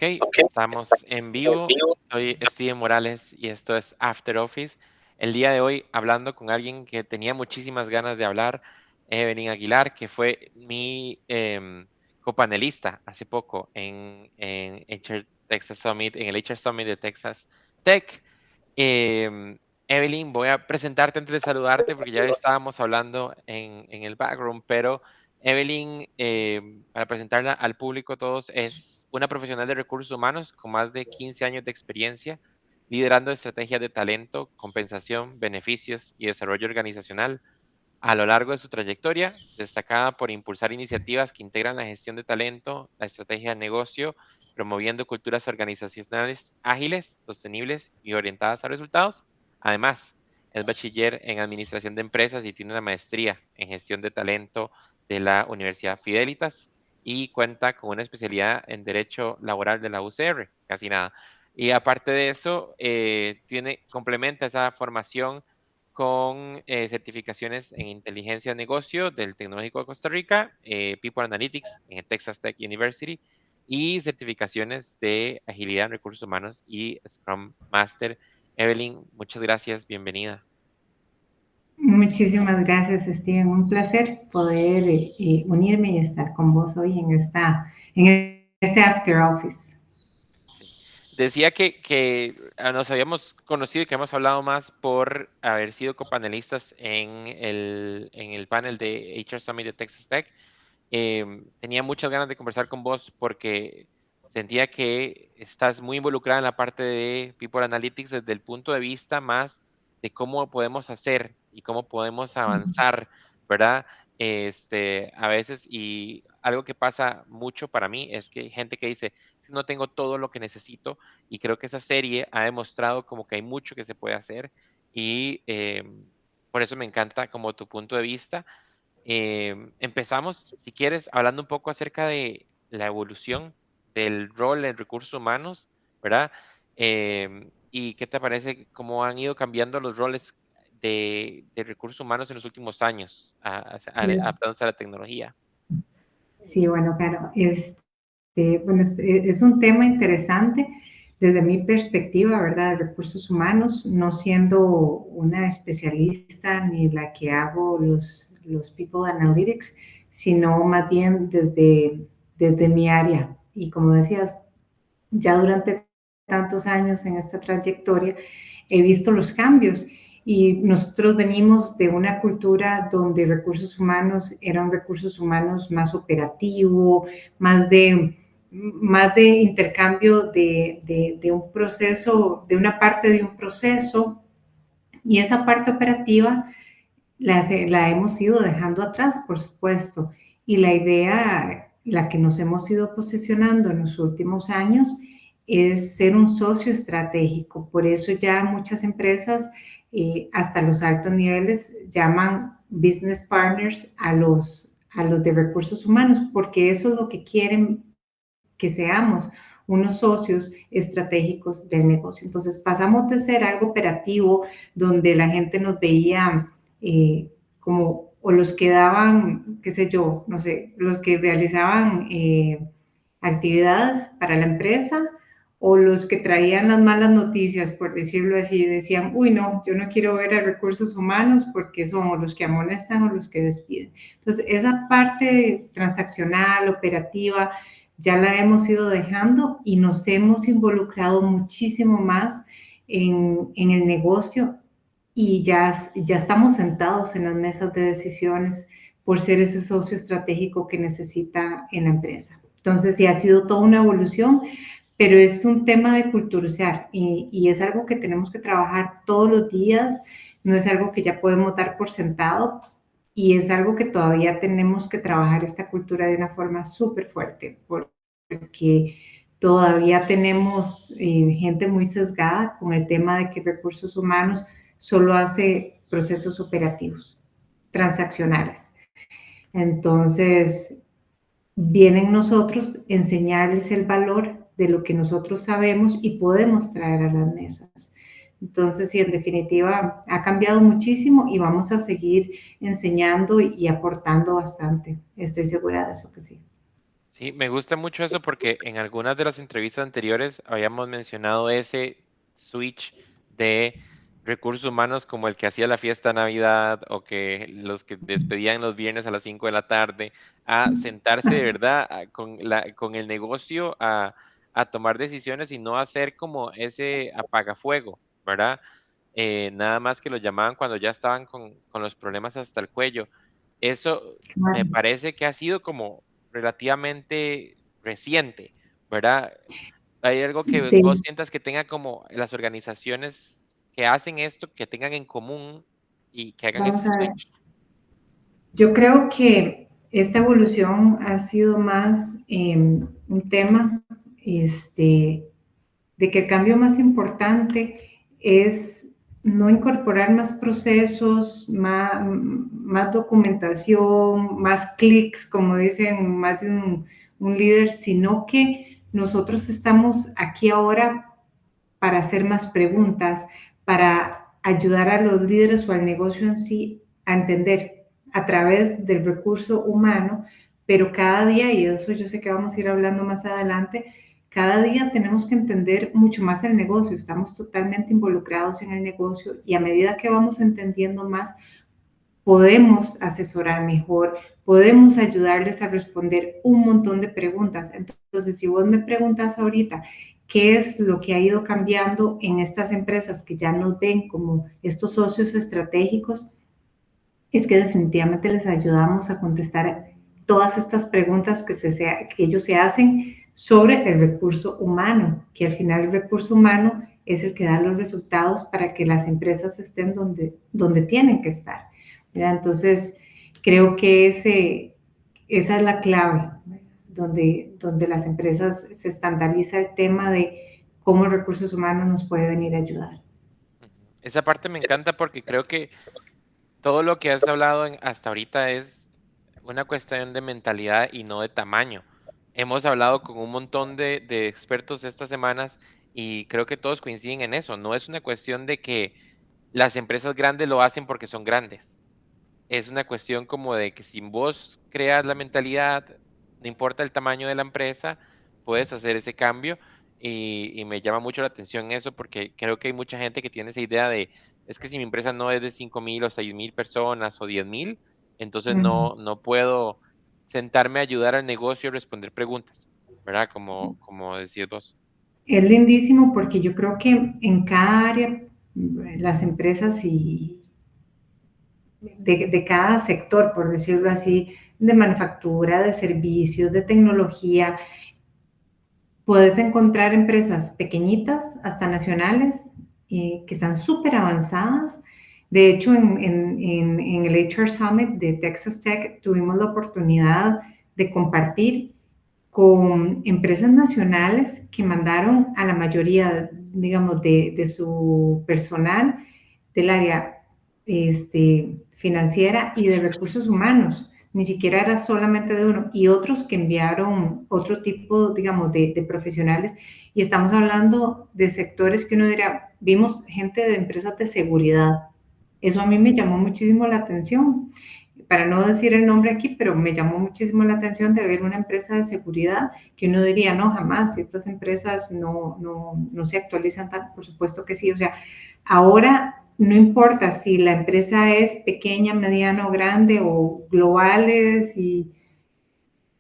Ok, estamos en vivo. Soy Steven Morales y esto es After Office. El día de hoy hablando con alguien que tenía muchísimas ganas de hablar, Evelyn Aguilar, que fue mi copanelista hace poco en HR Texas Summit, en el HR Summit de Texas Tech. Evelyn, voy a presentarte antes de saludarte porque ya estábamos hablando en el background, pero Evelyn, para presentarla al público todos, es una profesional de recursos humanos con más de 15 años de experiencia, liderando estrategias de talento, compensación, beneficios y desarrollo organizacional. A lo largo de su trayectoria, destacada por impulsar iniciativas que integran la gestión de talento, la estrategia de negocio, promoviendo culturas organizacionales ágiles, sostenibles y orientadas a resultados. Además, es bachiller en administración de empresas y tiene una maestría en gestión de talento de la Universidad Fidelitas y cuenta con una especialidad en derecho laboral de la UCR, casi nada. Y aparte de eso, complementa esa formación con certificaciones en inteligencia de negocio del Tecnológico de Costa Rica, People Analytics en el Texas Tech University y certificaciones de agilidad en recursos humanos y Scrum Master. Evelyn, muchas gracias, bienvenida. Muchísimas gracias, Steven. Un placer poder unirme y estar con vos hoy en este After Office. Sí. Decía que nos habíamos conocido y que hemos hablado más por haber sido copanelistas en el panel de HR Summit de Texas Tech. Tenía muchas ganas de conversar con vos porque sentía que estás muy involucrada en la parte de People Analytics desde el punto de vista más de cómo podemos hacer y cómo podemos avanzar, ¿verdad? A veces, y algo que pasa mucho para mí es que hay gente que dice, "Si no tengo todo lo que necesito", y creo que esa serie ha demostrado como que hay mucho que se puede hacer y por eso me encanta como tu punto de vista. Empezamos, si quieres, hablando un poco acerca de la evolución del rol en recursos humanos, ¿verdad? ¿Y qué te parece cómo han ido cambiando los roles de recursos humanos en los últimos años, Sí, adaptándose a la tecnología? sí, bueno, claro. Es un tema interesante desde mi perspectiva, ¿verdad? De recursos humanos, no siendo una especialista ni la que hago los People Analytics, sino más bien desde mi área. Y como decías, ya durante tantos años en esta trayectoria he visto los cambios y nosotros venimos de una cultura donde recursos humanos eran recursos humanos más operativo, más de intercambio de un proceso, de una parte de un proceso, y esa parte operativa la hemos ido dejando atrás, por supuesto. Y la idea, la que nos hemos ido posicionando en los últimos años, es ser un socio estratégico. Por eso ya muchas empresas, hasta los altos niveles, llaman business partners a los de recursos humanos, porque eso es lo que quieren que seamos, unos socios estratégicos del negocio. Entonces pasamos de ser algo operativo, donde la gente nos veía como, o los que daban, qué sé yo, no sé, los que realizaban actividades para la empresa, o los que traían las malas noticias, por decirlo así, decían, uy, no, yo no quiero ver a recursos humanos porque son o los que amonestan o los que despiden. Entonces, esa parte transaccional, operativa, ya la hemos ido dejando y nos hemos involucrado muchísimo más en el negocio, y ya estamos sentados en las mesas de decisiones por ser ese socio estratégico que necesita en la empresa. Entonces, sí, ha sido toda una evolución, pero es un tema de culturizar y es algo que tenemos que trabajar todos los días, no es algo que ya podemos dar por sentado, y es algo que todavía tenemos que trabajar esta cultura de una forma súper fuerte, porque todavía tenemos gente muy sesgada con el tema de que recursos humanos solo hace procesos operativos, transaccionales. Entonces, vienen nosotros enseñarles el valor de lo que nosotros sabemos y podemos traer a las mesas. Entonces, sí, en definitiva, ha cambiado muchísimo y vamos a seguir enseñando y aportando bastante. Estoy segura de eso que sí. Sí, me gusta mucho eso porque en algunas de las entrevistas anteriores habíamos mencionado ese switch de recursos humanos como el que hacía la fiesta de Navidad o que los que despedían los viernes a las 5 de la tarde, a sentarse de verdad con el negocio a tomar decisiones y no hacer como ese apagafuego, ¿verdad? Nada más que lo llamaban cuando ya estaban con los problemas hasta el cuello. Eso me Claro. parece que ha sido como relativamente reciente, ¿verdad? ¿Hay algo que vos Sí. sientas que tenga como las organizaciones que hacen esto, que tengan en común y que hagan ese Vamos a ver. switch? Yo creo que esta evolución ha sido más un tema este, de que el cambio más importante es no incorporar más procesos, más documentación, más clics, como dicen más de un líder, sino que nosotros estamos aquí ahora para hacer más preguntas, para ayudar a los líderes o al negocio en sí a entender a través del recurso humano, pero cada día, y de eso yo sé que vamos a ir hablando más adelante, cada día tenemos que entender mucho más el negocio, estamos totalmente involucrados en el negocio y a medida que vamos entendiendo más, podemos asesorar mejor, podemos ayudarles a responder un montón de preguntas. Entonces, si vos me preguntas ahorita qué es lo que ha ido cambiando en estas empresas que ya nos ven como estos socios estratégicos, es que definitivamente les ayudamos a contestar todas estas preguntas que ellos se hacen sobre el recurso humano, que al final el recurso humano es el que da los resultados para que las empresas estén donde tienen que estar. ¿Verdad? Entonces, creo que esa es la clave, donde las empresas se estandariza el tema de cómo recursos humanos nos puede venir a ayudar. Ujú. Esa parte me encanta porque creo que todo lo que has hablado hasta ahorita es una cuestión de mentalidad y no de tamaño. Hemos hablado con un montón de expertos estas semanas y creo que todos coinciden en eso. No es una cuestión de que las empresas grandes lo hacen porque son grandes. Es una cuestión como de que si vos creas la mentalidad, no importa el tamaño de la empresa, puedes hacer ese cambio y me llama mucho la atención eso porque creo que hay mucha gente que tiene esa idea de, es que si mi empresa no es de 5,000 o 6,000 personas o 10,000, entonces Ujú. no puedo sentarme a ayudar al negocio y responder preguntas, ¿verdad? Como decías vos. Es lindísimo porque yo creo que en cada área, las empresas y de cada sector, por decirlo así, de manufactura, de servicios, de tecnología, puedes encontrar empresas pequeñitas hasta nacionales que están súper avanzadas. De hecho, en el HR Summit de Texas Tech tuvimos la oportunidad de compartir con empresas nacionales que mandaron a la mayoría, digamos, de su personal del área financiera y de recursos humanos. Ni siquiera era solamente de uno. Y otros que enviaron otro tipo, digamos, de profesionales. Y estamos hablando de sectores que uno diría, vimos gente de empresas de seguridad. Eso a mí me llamó muchísimo la atención para no decir el nombre aquí, pero me llamó muchísimo la atención de ver una empresa de seguridad que uno diría, no, jamás, estas empresas no se actualizan tanto, por supuesto que sí, o sea, ahora no importa si la empresa es pequeña, mediana o grande o globales y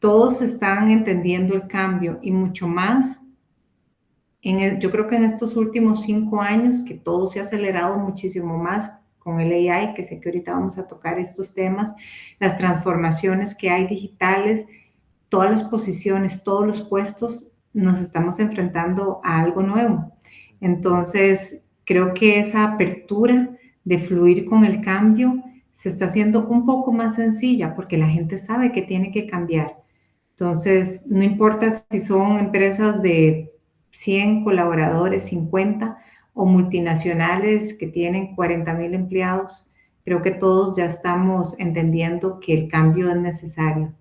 todos están entendiendo el cambio y mucho más. Yo creo que en estos últimos 5 años que todo se ha acelerado muchísimo más con el AI, que sé que ahorita vamos a tocar estos temas, las transformaciones que hay digitales, todas las posiciones, todos los puestos, nos estamos enfrentando a algo nuevo. Entonces, creo que esa apertura de fluir con el cambio se está haciendo un poco más sencilla porque la gente sabe que tiene que cambiar. Entonces, no importa si son empresas de 100 colaboradores, 50 o multinacionales que tienen 40,000 empleados, creo que todos ya estamos entendiendo que el cambio es necesario.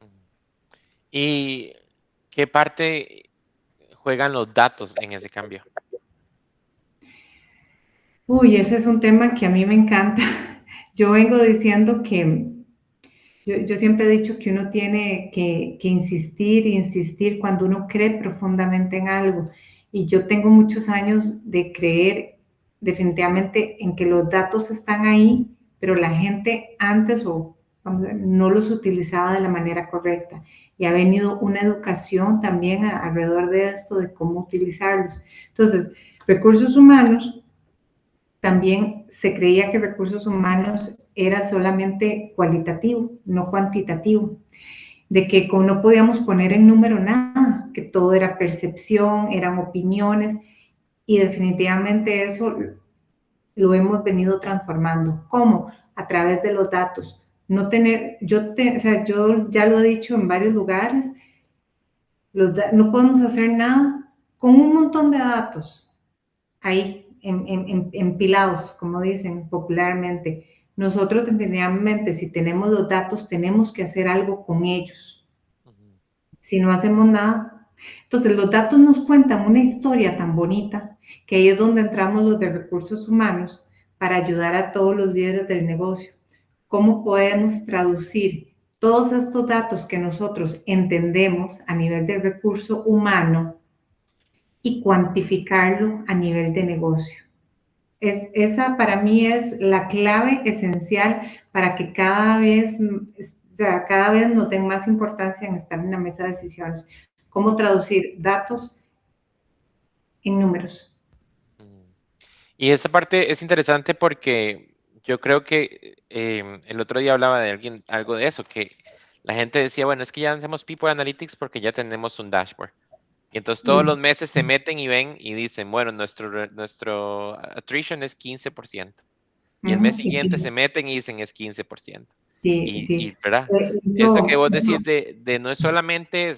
Ujú. ¿Y qué parte juegan los datos en ese cambio? Uy, ese es un tema que a mí me encanta. Yo vengo diciendo que Yo siempre he dicho que uno tiene que insistir, insistir cuando uno cree profundamente en algo. Y yo tengo muchos años de creer definitivamente en que los datos están ahí, pero la gente antes no los utilizaba de la manera correcta. Y ha venido una educación también alrededor de esto, de cómo utilizarlos. Entonces, recursos humanos también se creía que recursos humanos era solamente cualitativo, no cuantitativo, de que no podíamos poner en número nada, que todo era percepción, eran opiniones, y definitivamente eso lo hemos venido transformando. ¿Cómo? A través de los datos. No tener, o sea, yo ya lo he dicho en varios lugares, no podemos hacer nada con un montón de datos ahí empilados, como dicen popularmente. Nosotros definitivamente, si tenemos los datos, tenemos que hacer algo con ellos. Si no hacemos nada, entonces los datos nos cuentan una historia tan bonita que ahí es donde entramos los de recursos humanos para ayudar a todos los líderes del negocio. ¿Cómo podemos traducir todos estos datos que nosotros entendemos a nivel del recurso humano y cuantificarlo a nivel de negocio? Esa para mí es la clave esencial para que cada vez nos den más importancia en estar en la mesa de decisiones. Cómo traducir datos en números. Y esa parte es interesante porque yo creo que el otro día hablaba de alguien, algo de eso, que la gente decía, bueno, es que ya hacemos People Analytics porque ya tenemos un dashboard. Y entonces todos los meses se meten y ven y dicen, bueno, nuestro attrition es 15%. Y el mes siguiente se meten y dicen es 15%. Sí, sí. ¿Verdad? Eso que vos decís de no es solamente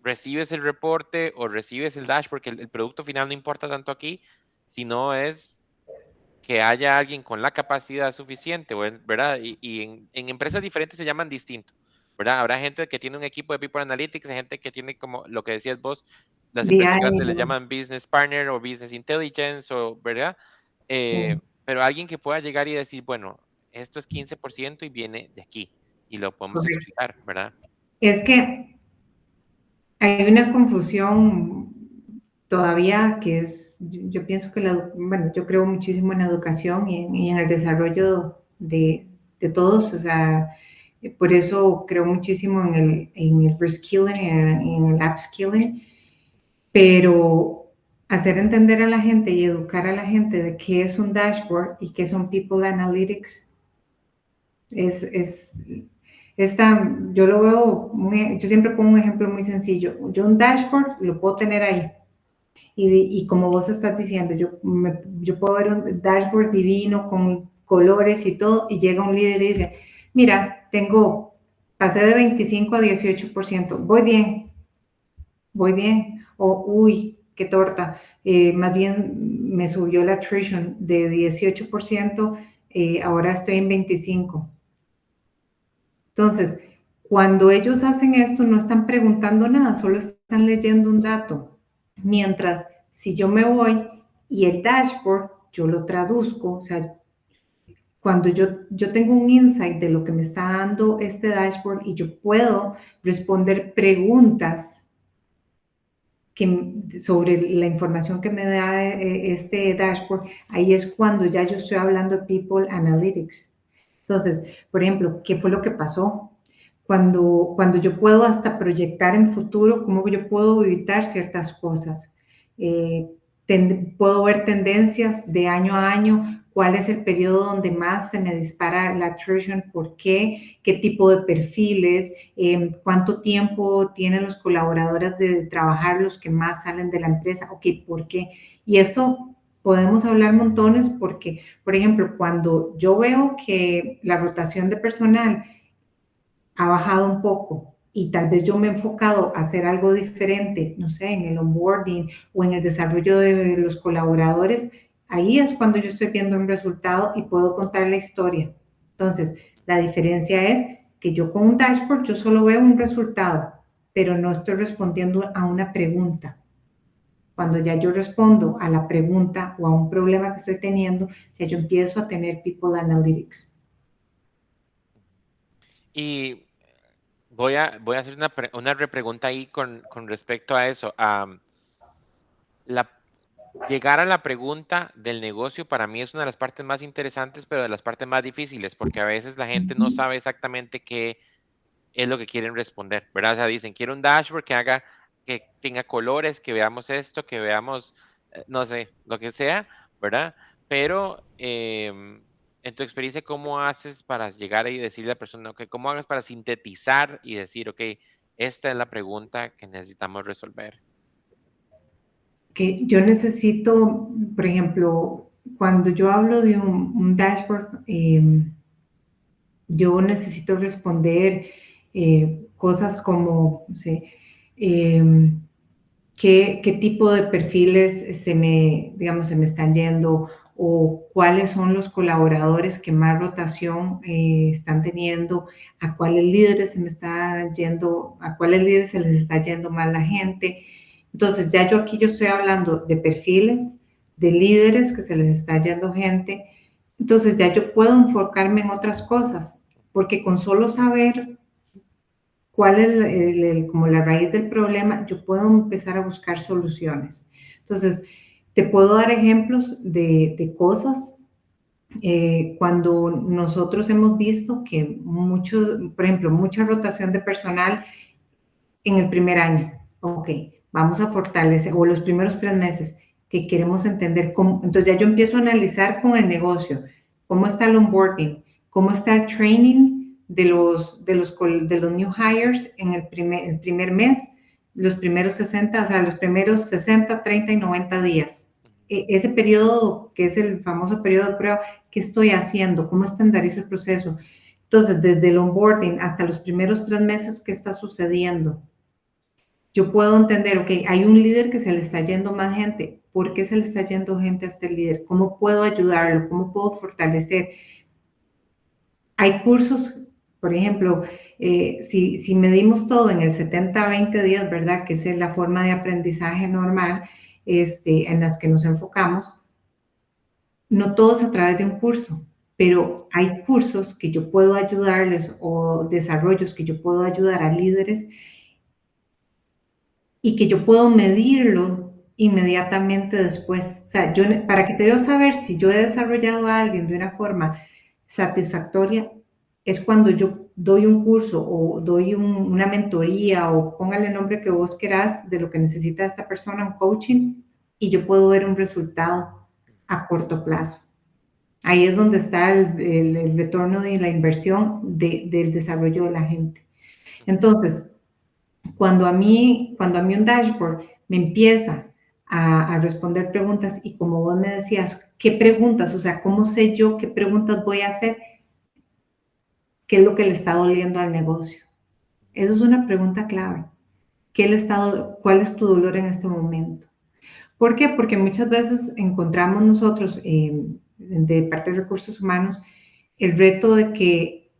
recibes el reporte o recibes el dashboard, porque el producto final no importa tanto aquí, sino es que haya alguien con la capacidad suficiente, ¿verdad? Y en empresas diferentes se llaman distinto, ¿verdad? Habrá gente que tiene un equipo de People Analytics, gente que tiene como lo que decías vos, las empresas grandes le llaman Business Partner o Business Intelligence, ¿verdad? Sí. Pero alguien que pueda llegar y decir, bueno, esto es 15% y viene de aquí, y lo podemos Correcto. explicar, ¿verdad? Es que hay una confusión todavía que es, yo pienso que bueno, yo creo muchísimo en la educación y en el desarrollo de todos, o sea, por eso creo muchísimo en el reskilling, en el upskilling, pero hacer entender a la gente y educar a la gente de qué es un dashboard y qué son People Analytics es yo lo veo, yo siempre pongo un ejemplo muy sencillo. Yo un dashboard lo puedo tener ahí. Y como vos estás diciendo, yo puedo ver un dashboard divino con colores y todo, y llega un líder y dice, mira, pasé de 25 a 18%, voy bien, o uy, qué torta, más bien me subió la attrition de 18%, ahora estoy en 25%. Entonces, cuando ellos hacen esto, no están preguntando nada, solo están leyendo un dato. Mientras, si yo me voy y el dashboard, yo lo traduzco, o sea, cuando yo tengo un insight de lo que me está dando este dashboard y yo puedo responder preguntas sobre la información que me da este dashboard, ahí es cuando ya yo estoy hablando de People Analytics. Entonces, por ejemplo, ¿qué fue lo que pasó? Cuando yo puedo hasta proyectar en futuro cómo yo puedo evitar ciertas cosas. Puedo ver tendencias de año a año, cuál es el periodo donde más se me dispara la attrition, por qué tipo de perfiles, cuánto tiempo tienen los colaboradores de trabajar los que más salen de la empresa, ok, por qué. Y esto podemos hablar montones porque, por ejemplo, cuando yo veo que la rotación de personal ha bajado un poco y tal vez yo me he enfocado a hacer algo diferente, no sé, en el onboarding o en el desarrollo de los colaboradores, ahí es cuando yo estoy viendo un resultado y puedo contar la historia. Entonces, la diferencia es que yo con un dashboard yo solo veo un resultado, pero no estoy respondiendo a una pregunta. Cuando ya yo respondo a la pregunta o a un problema que estoy teniendo, ya yo empiezo a tener People Analytics. Y voy a hacer una repregunta ahí con respecto a eso. La, llegar a la pregunta del negocio para mí es una de las partes más interesantes, pero de las partes más difíciles, porque a veces la gente no Ujú. sabe exactamente qué es lo que quieren responder, ¿verdad? O sea, dicen, quiero un dashboard que haga, que tenga colores, que veamos esto, que veamos, no sé, lo que sea, ¿verdad? Pero en tu experiencia, ¿cómo haces para llegar ahí y decirle a la persona, ok, cómo hagas para sintetizar y decir, ok, esta es la pregunta que necesitamos resolver? Que yo necesito, por ejemplo, cuando yo hablo de un dashboard, yo necesito responder cosas como, no sé, em, qué tipo de perfiles digamos, se me están yendo o cuáles son los colaboradores que más rotación están teniendo, a cuáles líderes se me está yendo, a cuáles líderes se les está yendo más la gente. Entonces, ya yo estoy hablando de perfiles, de líderes que se les está yendo gente. Entonces, ya yo puedo enfocarme en otras cosas, porque con solo saber cuál es como la raíz del problema, yo puedo empezar a buscar soluciones. Entonces, te puedo dar ejemplos de cosas cuando nosotros hemos visto que mucho, por ejemplo, mucha rotación de personal en el primer año. Ok, vamos a fortalecer, o los primeros 3 meses, que queremos entender cómo. Entonces ya yo empiezo a analizar con el negocio, cómo está el onboarding, cómo está el training de los new hires en el primer mes, los primeros 60, o sea, los primeros 60, 30 y 90 días. Ese periodo, que es el famoso periodo de prueba, ¿qué estoy haciendo? ¿Cómo estandarizo el proceso? Entonces, desde el onboarding hasta los primeros 3 meses, ¿qué está sucediendo? Yo puedo entender, ok, hay un líder que se le está yendo más gente. ¿Por qué se le está yendo gente a este líder? ¿Cómo puedo ayudarlo? ¿Cómo puedo fortalecer? Hay cursos, por ejemplo, si medimos todo en el 70-20 días, ¿verdad? Que es la forma de aprendizaje normal en las que nos enfocamos, no todo es a través de un curso, pero hay cursos que yo puedo ayudarles o desarrollos que yo puedo ayudar a líderes y que yo puedo medirlo inmediatamente después. O sea, para que yo saber si yo he desarrollado a alguien de una forma satisfactoria, es cuando yo doy un curso o doy una mentoría o póngale el nombre que vos querás de lo que necesita esta persona, un coaching, y yo puedo ver un resultado a corto plazo. Ahí es donde está el retorno de la inversión del desarrollo de la gente. Entonces, cuando a mí un dashboard me empieza a responder preguntas y como vos me decías, ¿qué preguntas? O sea, ¿cómo sé yo qué preguntas voy a hacer? ¿Qué es lo que le está doliendo al negocio? Esa es una pregunta clave. ¿Cuál es tu dolor en este momento? ¿Por qué? Porque muchas veces encontramos nosotros, de parte de recursos humanos, el reto de que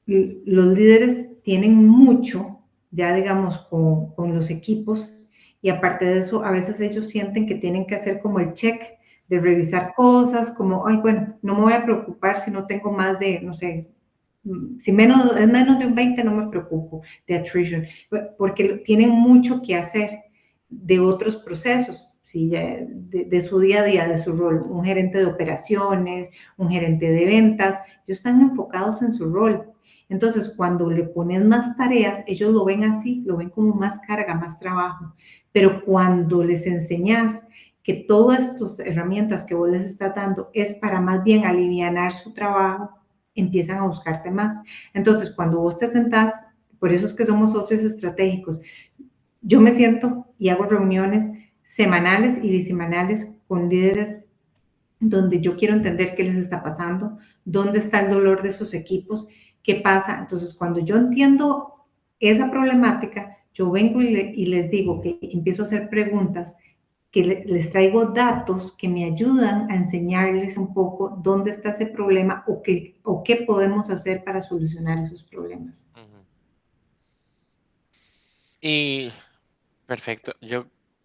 los líderes tienen mucho, ya digamos, con los equipos, y aparte de eso, a veces ellos sienten que tienen que hacer como el check de revisar cosas, como, ay, bueno, no me voy a preocupar si no tengo más de, no sé, si es menos de un 20, no me preocupo de attrition, porque tienen mucho que hacer de otros procesos, ¿sí? De su día a día, de su rol, un gerente de operaciones, un gerente de ventas, ellos están enfocados en su rol. Entonces, cuando le pones más tareas, ellos lo ven así, lo ven como más carga, más trabajo. Pero cuando les enseñas que todas estas herramientas que vos les estás dando es para más bien alivianar su trabajo, empiezan a buscarte más. Entonces, cuando vos te sentás, por eso es que somos socios estratégicos, yo me siento y hago reuniones semanales y bisemanales con líderes donde yo quiero entender qué les está pasando, dónde está el dolor de sus equipos, qué pasa. Entonces, cuando yo entiendo esa problemática, yo vengo y les digo que empiezo a hacer preguntas, que les traigo datos que me ayudan a enseñarles un poco dónde está ese problema o qué podemos hacer para solucionar esos problemas. Ujú. Y perfecto.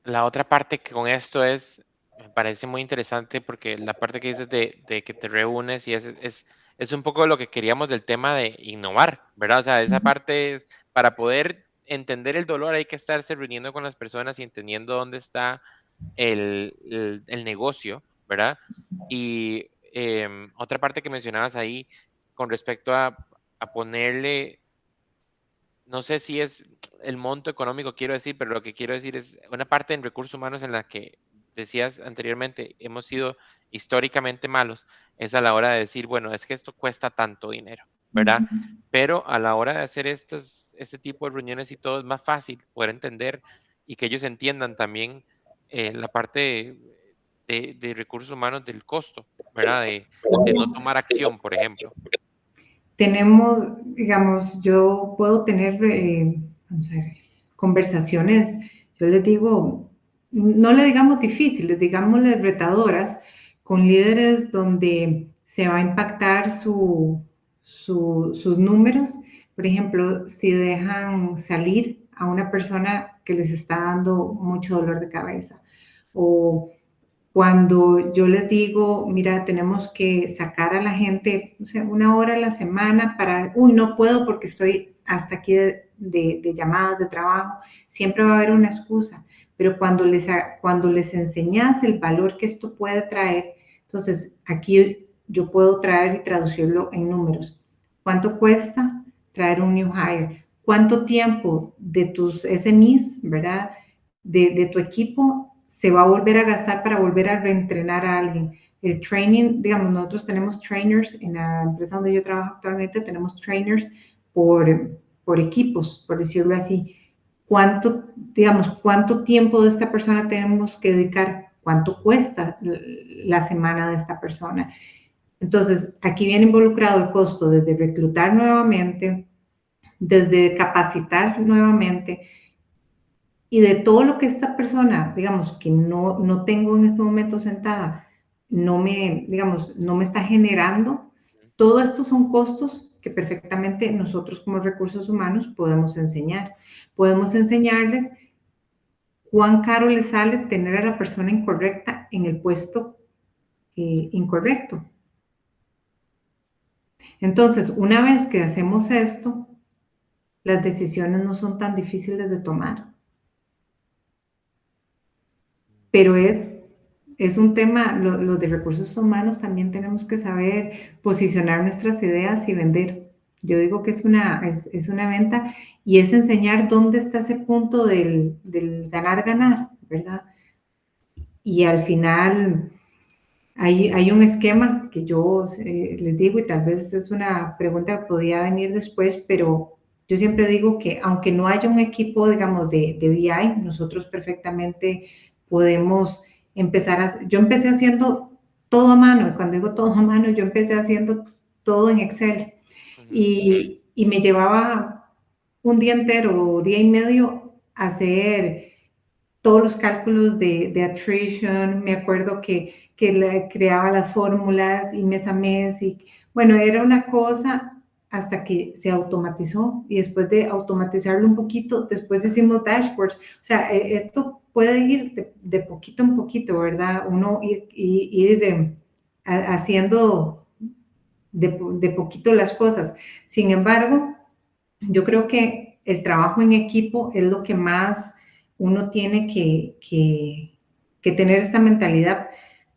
La otra parte que con esto me parece muy interesante porque la parte que dices de que te reúnes y es un poco lo que queríamos del tema de innovar, ¿verdad? O sea, esa parte, para poder entender el dolor hay que estarse reuniendo con las personas y entendiendo dónde está el negocio, ¿verdad? Y otra parte que mencionabas ahí con respecto a ponerle, no sé si es el monto económico, quiero decir, pero lo que quiero decir es una parte en recursos humanos en la que decías anteriormente, hemos sido históricamente malos, es a la hora de decir, bueno, es que esto cuesta tanto dinero, ¿verdad? Ujú. Pero a la hora de hacer este tipo de reuniones y todo es más fácil poder entender y que ellos entiendan también la parte de recursos humanos del costo, ¿verdad? De no tomar acción, por ejemplo. Tenemos, digamos, yo puedo tener, vamos a ver, conversaciones, yo les digo, no le digamos difíciles, digámosle retadoras, con líderes donde se va a impactar sus números. Por ejemplo, si dejan salir a una persona que les está dando mucho dolor de cabeza, o cuando yo les digo, mira, tenemos que sacar a la gente, o sea, 1 hora a la semana para, uy, no puedo porque estoy hasta aquí de llamadas de trabajo, siempre va a haber una excusa, pero cuando les enseñas el valor que esto puede traer, entonces aquí yo puedo traer y traducirlo en números. ¿Cuánto cuesta traer un new hire? ¿Cuánto tiempo de tus SMEs, verdad? De tu equipo se va a volver a gastar para volver a reentrenar a alguien. El training, digamos, nosotros tenemos trainers en la empresa donde yo trabajo actualmente, tenemos trainers por equipos, por decirlo así. ¿Cuánto, digamos, cuánto tiempo de esta persona tenemos que dedicar? ¿Cuánto cuesta la semana de esta persona? Entonces, aquí viene involucrado el costo desde reclutar nuevamente, desde capacitar nuevamente, y de todo lo que esta persona, digamos, que no tengo en este momento sentada, digamos, no me está generando, todo esto son costos que perfectamente nosotros como recursos humanos podemos enseñar. Podemos enseñarles cuán caro les sale tener a la persona incorrecta en el puesto incorrecto. Entonces, una vez que hacemos esto, las decisiones no son tan difíciles de tomar. Pero es un tema, los de recursos humanos también tenemos que saber posicionar nuestras ideas y vender. Yo digo que es una venta y es enseñar dónde está ese punto del ganar-ganar, ¿verdad? Y al final hay un esquema que yo les digo y tal vez es una pregunta que podía venir después, pero yo siempre digo que aunque no haya un equipo, digamos, de BI, nosotros perfectamente podemos empezar yo empecé haciendo todo a mano, y cuando digo todo a mano, yo empecé haciendo todo en Excel Ujú. y me llevaba un día entero o día y medio hacer todos los cálculos de attrition, me acuerdo que creaba las fórmulas y mes a mes, y bueno, era una cosa hasta que se automatizó y después de automatizarlo un poquito, después hicimos dashboards. O sea, esto puede ir de poquito en poquito, ¿verdad? Uno ir haciendo de poquito las cosas. Sin embargo, yo creo que el trabajo en equipo es lo que más uno tiene que tener esta mentalidad.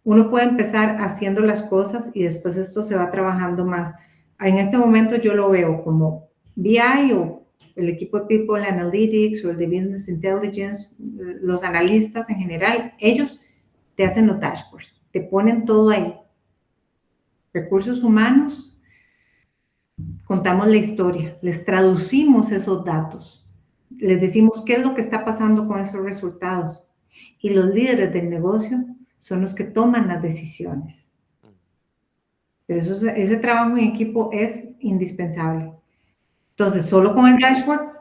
Uno puede empezar haciendo las cosas y después esto se va trabajando más. En este momento yo lo veo como BI o el equipo de People Analytics o el de Business Intelligence, los analistas en general, ellos te hacen los dashboards, te ponen todo ahí. Recursos humanos, contamos la historia, les traducimos esos datos, les decimos qué es lo que está pasando con esos resultados. Y los líderes del negocio son los que toman las decisiones. Pero ese trabajo en equipo es indispensable. Entonces, solo con el dashboard,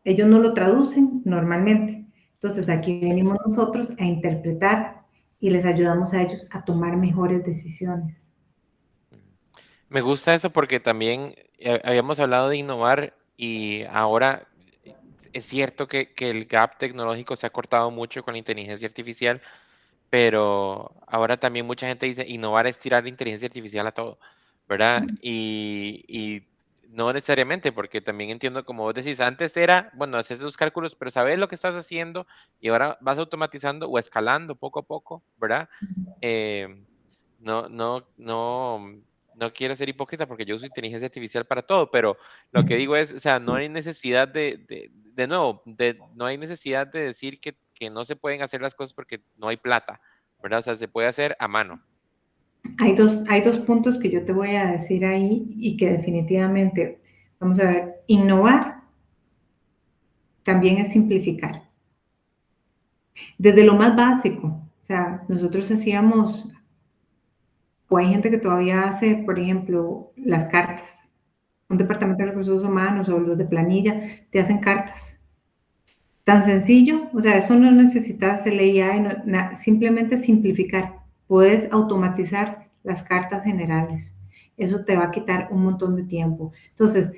ellos no lo traducen normalmente. Entonces, aquí venimos nosotros a interpretar y les ayudamos a ellos a tomar mejores decisiones. Me gusta eso porque también habíamos hablado de innovar y ahora es cierto que el gap tecnológico se ha cortado mucho con la inteligencia artificial, pero ahora también mucha gente dice innovar es tirar la inteligencia artificial a todo. ¿verdad? Y no necesariamente, porque también entiendo, como vos decís, antes era, bueno, haces los cálculos, pero sabes lo que estás haciendo y ahora vas automatizando o escalando poco a poco, ¿verdad? Eh, no, no, no, no quiero ser hipócrita porque yo uso inteligencia artificial para todo, pero lo que digo es, o sea, no hay necesidad de nuevo, no hay necesidad de decir que no se pueden hacer las cosas porque no hay plata, ¿verdad? O sea, se puede hacer a mano. Hay dos puntos que yo te voy a decir ahí y que definitivamente, vamos a ver, innovar también es simplificar. Desde lo más básico, o sea, nosotros hacíamos, o hay gente que todavía hace, por ejemplo, las cartas. Un departamento de recursos humanos o los de planilla te hacen cartas. Tan sencillo, o sea, eso no necesitas el AI, simplemente simplificar. Puedes automatizar las cartas generales. Eso te va a quitar un montón de tiempo. Entonces,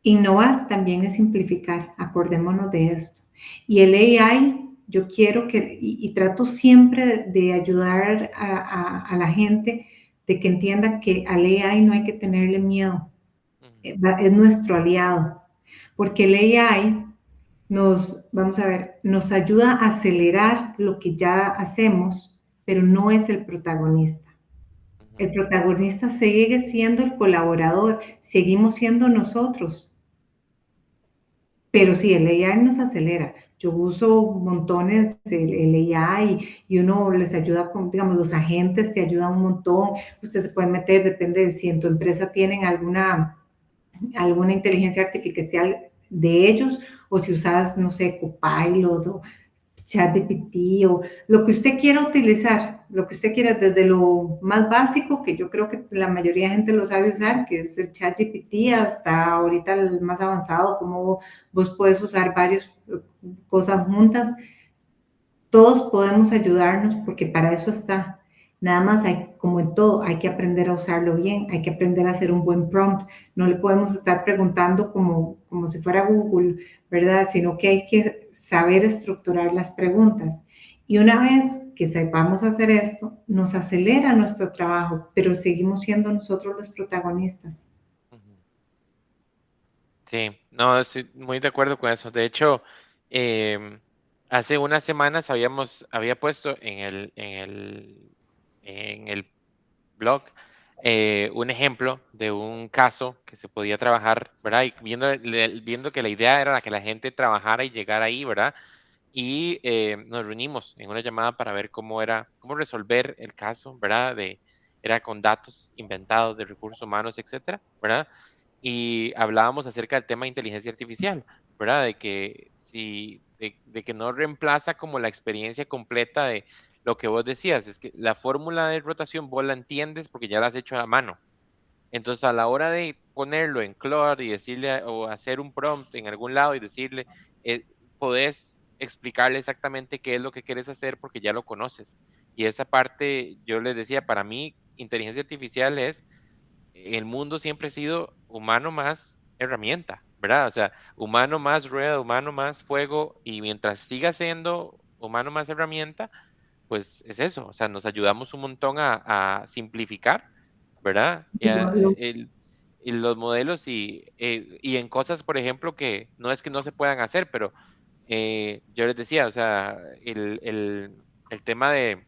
innovar también es simplificar, acordémonos de esto. Y el AI, yo quiero que, y trato siempre de ayudar a la gente de que entienda que al AI no hay que tenerle miedo, Ujú, es nuestro aliado, porque el AI vamos a ver, nos ayuda a acelerar lo que ya hacemos, pero no es el protagonista. ujú, El protagonista sigue siendo el colaborador, seguimos siendo nosotros. Pero sí, el AI nos acelera. Yo uso montones el AI y uno les ayuda con, digamos, los agentes te ayudan un montón. Usted se puede meter, depende de si en tu empresa tienen alguna inteligencia artificial de ellos o si usas, no sé, Copilot o ChatGPT o lo que usted quiera utilizar, lo que usted quiera, desde lo más básico, que yo creo que la mayoría de gente lo sabe usar, que es el ChatGPT, hasta ahorita el más avanzado, como vos puedes usar varias cosas juntas. Todos podemos ayudarnos porque para eso está. Nada más hay, como en todo, hay que aprender a usarlo bien, hay que aprender a hacer un buen prompt. No le podemos estar preguntando como si fuera Google, ¿verdad? Sino que hay que saber estructurar las preguntas. Y una vez que sepamos hacer esto, nos acelera nuestro trabajo, pero seguimos siendo nosotros los protagonistas. ujú. Sí, no, estoy muy de acuerdo con eso. De hecho, em, hace unas semanas había puesto en el blog un ejemplo de un caso que se podía trabajar, ¿verdad? Y viendo que la idea era que la gente trabajara y llegara ahí, ¿verdad? Y nos reunimos en una llamada para ver cómo resolver el caso, ¿verdad? Era con datos inventados de recursos humanos, etcétera, ¿verdad? Y hablábamos acerca del tema de inteligencia artificial, ¿verdad? De que no reemplaza como la experiencia completa de lo que vos decías, es que la fórmula de rotación vos la entiendes porque ya la has hecho a mano. Entonces, a la hora de ponerlo en Claude y decirle o hacer un prompt en algún lado y decirle, eh, podés explicarle exactamente qué es lo que quieres hacer porque ya lo conoces. Y esa parte, yo les decía, para mí, inteligencia artificial es, el mundo siempre ha sido humano más herramienta, ¿verdad? O sea, humano más rueda, humano más fuego, y mientras siga siendo humano más herramienta, pues es eso, o sea, nos ayudamos un montón a simplificar, ¿verdad? Y los modelos y en cosas, por ejemplo, que no es que no se puedan hacer, pero yo les decía, o sea, el tema de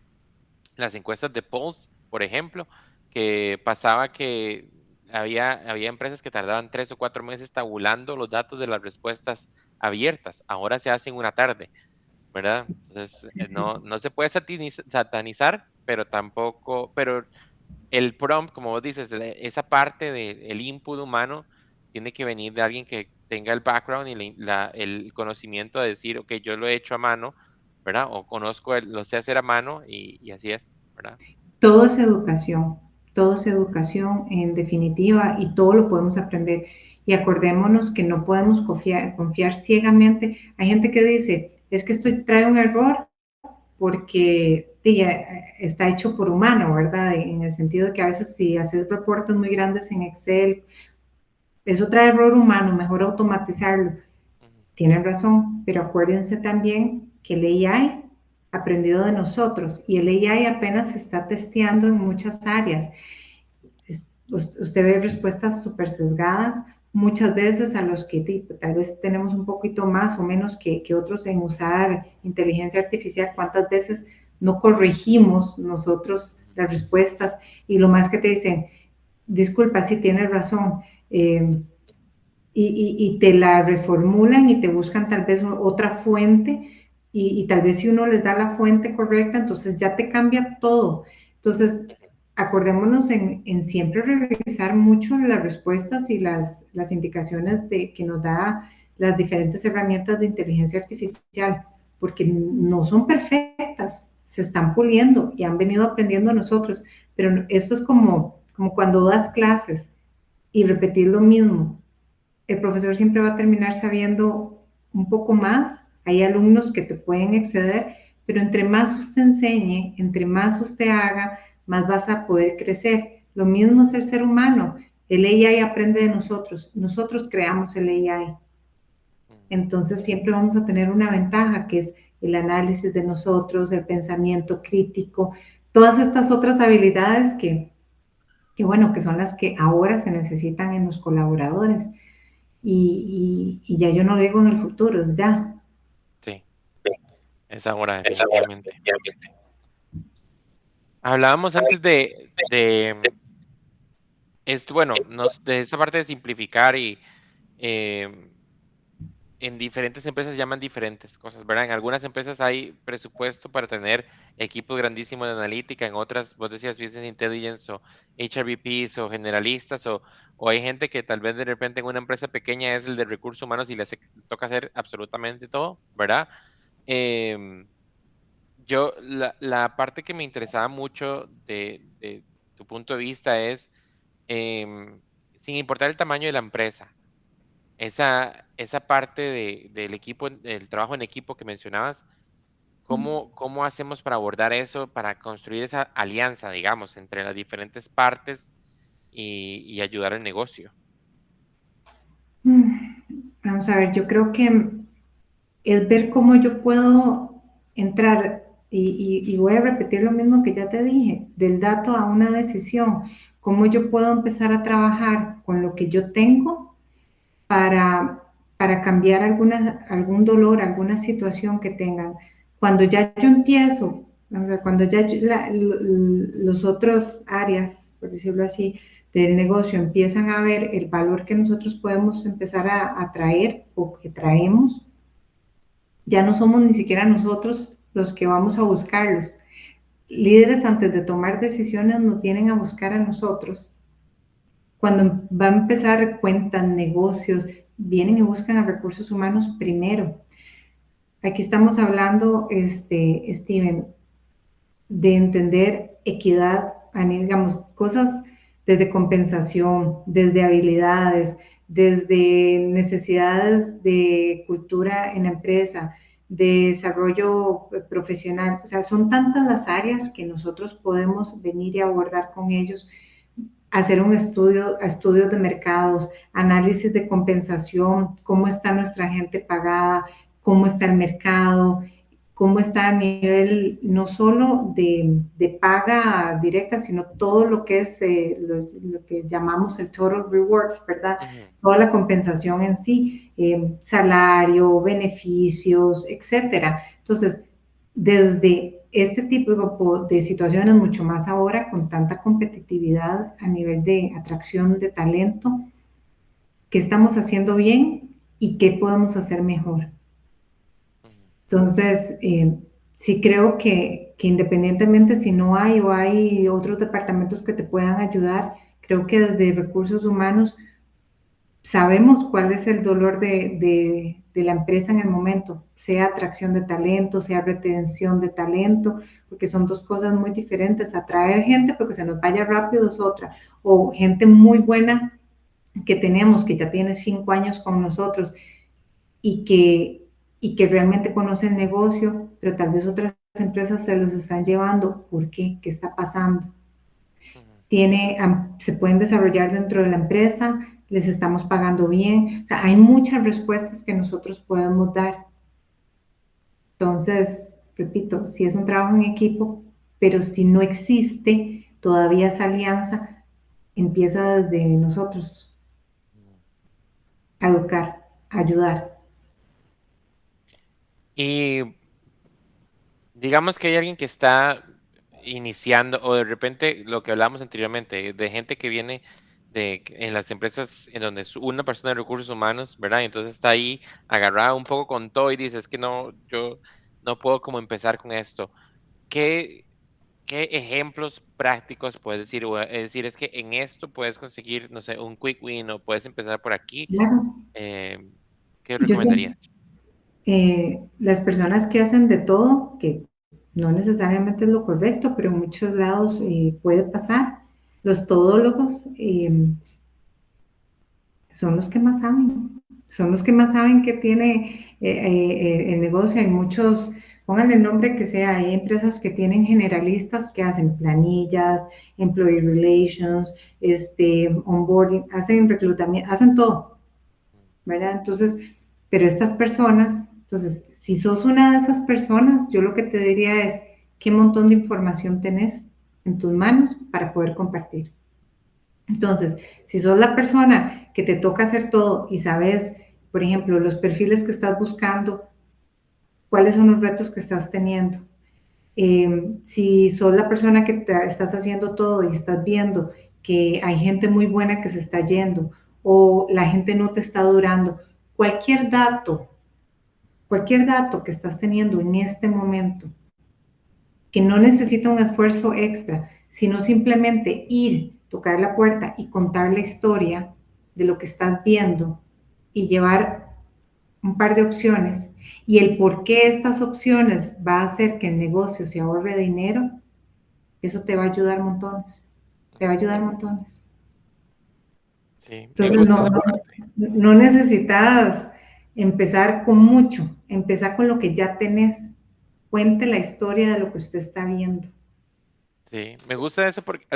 las encuestas de Pulse, por ejemplo, que pasaba que había empresas que tardaban 3 o 4 meses tabulando los datos de las respuestas abiertas, ahora se hacen una tarde. ¿Verdad? Entonces, no se puede satanizar, pero tampoco, pero el prompt, como vos dices, esa parte del input humano tiene que venir de alguien que tenga el background y el conocimiento de decir, ok, yo lo he hecho a mano, ¿verdad? O conozco, lo sé hacer a mano y así es, ¿verdad? Todo es educación en definitiva y todo lo podemos aprender. Y acordémonos que no podemos confiar ciegamente. Hay gente que dice, es que esto trae un error porque está hecho por humano, ¿verdad? En el sentido de que a veces si haces reportes muy grandes en Excel, eso trae error humano, mejor automatizarlo. Ujú, Tienen razón, pero acuérdense también que el AI aprendió de nosotros y el AI apenas se está testeando en muchas áreas. usted ve respuestas súper sesgadas, muchas veces a los que tal vez tenemos un poquito más o menos que otros en usar inteligencia artificial, cuántas veces no corregimos nosotros las respuestas y lo más que te dicen, disculpa, sí tienes razón, y te la reformulan y te buscan tal vez otra fuente y tal vez si uno les da la fuente correcta, entonces ya te cambia todo. Entonces, acordémonos en siempre revisar mucho las respuestas y las indicaciones que nos da las diferentes herramientas de inteligencia artificial, porque no son perfectas, se están puliendo y han venido aprendiendo nosotros, pero esto es como cuando das clases y repetir lo mismo. El profesor siempre va a terminar sabiendo un poco más. Hay alumnos que te pueden exceder, pero entre más usted enseñe, entre más usted haga, más vas a poder crecer. Lo mismo es el ser humano. El AI aprende de nosotros. Nosotros creamos el AI. Entonces siempre vamos a tener una ventaja, que es el análisis de nosotros, el pensamiento crítico, todas estas otras habilidades bueno, que son las que ahora se necesitan en los colaboradores. Y ya yo no lo digo en el futuro, es ya. Sí, es ahora definitivamente. Hablábamos antes esto, bueno, de esa parte de simplificar y en diferentes empresas llaman diferentes cosas, ¿verdad? En algunas empresas hay presupuesto para tener equipos grandísimos de analítica, en otras, vos decías Business Intelligence o HRBPs o generalistas, o hay gente que tal vez de repente en una empresa pequeña es el de recursos humanos y les toca hacer absolutamente todo, ¿verdad? Em, la parte que me interesaba mucho de tu punto de vista es, sin importar el tamaño de la empresa, esa parte del equipo, del trabajo en equipo que mencionabas, ¿cómo hacemos para abordar eso, para construir esa alianza, digamos, entre las diferentes partes y ayudar al negocio? Vamos a ver, yo creo que es ver cómo yo puedo entrar, y voy a repetir lo mismo que ya te dije, del dato a una decisión, cómo yo puedo empezar a trabajar con lo que yo tengo para, para cambiar algún dolor, alguna situación que tengan. Cuando ya yo empiezo, o sea, cuando ya los otros áreas, por decirlo así, del negocio empiezan a ver el valor que nosotros podemos empezar a traer o que traemos, ya no somos ni siquiera nosotros los que vamos a buscarlos. Líderes antes de tomar decisiones nos vienen a buscar a nosotros. Cuando va a empezar cuentas, negocios, vienen y buscan a recursos humanos primero. Aquí estamos hablando, Steven, de entender equidad, digamos, cosas desde compensación, desde habilidades, desde necesidades de cultura en la empresa, de desarrollo profesional. O sea, son tantas las áreas que nosotros podemos venir y abordar con ellos, hacer un estudios de mercados, análisis de compensación, cómo está nuestra gente pagada, cómo está el mercado, cómo está a nivel no solo de paga directa, sino todo lo que es lo que llamamos el total rewards, ¿verdad? Ujú, Toda la compensación en sí, salario, beneficios, etcétera. Entonces, desde este tipo de situaciones, mucho más ahora con tanta competitividad a nivel de atracción de talento, ¿qué estamos haciendo bien y qué podemos hacer mejor? ujú, Entonces, sí creo que independientemente si no hay o hay otros departamentos que te puedan ayudar, creo que desde recursos humanos sabemos cuál es el dolor de la empresa en el momento, sea atracción de talento, sea retención de talento, porque son dos cosas muy diferentes. Atraer gente porque se nos vaya rápido es otra, o gente muy buena que tenemos, que ya tiene 5 años con nosotros y que realmente conoce el negocio, pero tal vez otras empresas se los están llevando. ¿Por qué? ¿Qué está pasando? ujú, Se pueden desarrollar dentro de la empresa, les estamos pagando bien. O sea, hay muchas respuestas que nosotros podemos dar. Entonces, repito, si es un trabajo en equipo, pero si no existe todavía esa alianza, empieza desde nosotros, a educar, a ayudar. Y digamos que hay alguien que está iniciando, o de repente lo que hablábamos anteriormente, de gente que viene en las empresas en donde es una persona de recursos humanos, ¿verdad? Y entonces está ahí agarrada un poco con todo y dice, es que no, yo no puedo como empezar con esto. ¿Qué, qué ejemplos prácticos puedes decir? O, es decir, es que en esto puedes conseguir, no sé, un quick win o puedes empezar por aquí. Claro, eh, ¿Qué yo recomendarías? siempre, las personas que hacen de todo, que no necesariamente es lo correcto, pero en muchos lados puede pasar, los todólogos son los que más saben, son los que más saben que tiene el negocio. Hay muchos, pongan el nombre que sea, hay empresas que tienen generalistas que hacen planillas, employee relations, onboarding, hacen reclutamiento, hacen todo, ¿verdad? Entonces, pero estas personas, entonces, si sos una de esas personas, yo lo que te diría es, ¿qué montón de información tenés en tus manos para poder compartir? Entonces, si sos la persona que te toca hacer todo y sabes, por ejemplo, los perfiles que estás buscando, cuáles son los retos que estás teniendo. Si sos la persona que estás haciendo todo y estás viendo que hay gente muy buena que se está yendo o la gente no te está durando, cualquier dato que estás teniendo en este momento, que no necesita un esfuerzo extra, sino simplemente ir, tocar la puerta y contar la historia de lo que estás viendo y llevar un par de opciones y el por qué estas opciones va a hacer que el negocio se ahorre dinero, eso te va a ayudar montones, te va a ayudar montones. Sí, me Entonces, gusta esa parte. no necesitas empezar con mucho, empezar con lo que ya tenés. Cuente la historia de lo que usted está viendo. Sí, me gusta eso porque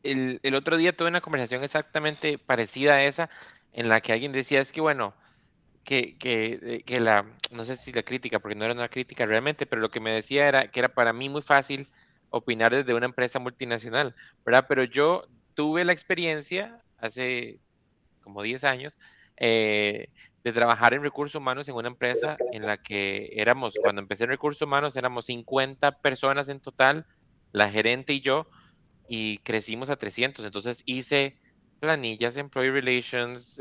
el otro día tuve una conversación exactamente parecida a esa, en la que alguien decía, es que bueno, que no sé si la crítica, porque no era una crítica realmente, pero lo que me decía era que era para mí muy fácil opinar desde una empresa multinacional, ¿verdad? Pero yo tuve la experiencia hace como 10 años, de trabajar en recursos humanos en una empresa en la que éramos, cuando empecé en recursos humanos, éramos 50 personas en total, la gerente y yo, y crecimos a 300. Entonces hice planillas, employee relations,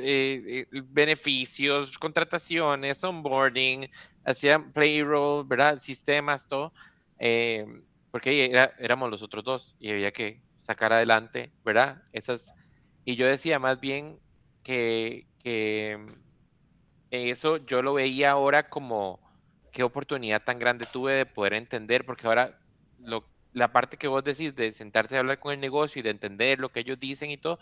beneficios, contrataciones, onboarding, hacía payroll, ¿verdad? Sistemas, todo, eh, porque éramos los otros dos y había que sacar adelante, ¿verdad? Y yo decía más bien que eso yo lo veía ahora como qué oportunidad tan grande tuve de poder entender, porque ahora la parte que vos decís de sentarse a hablar con el negocio y de entender lo que ellos dicen y todo,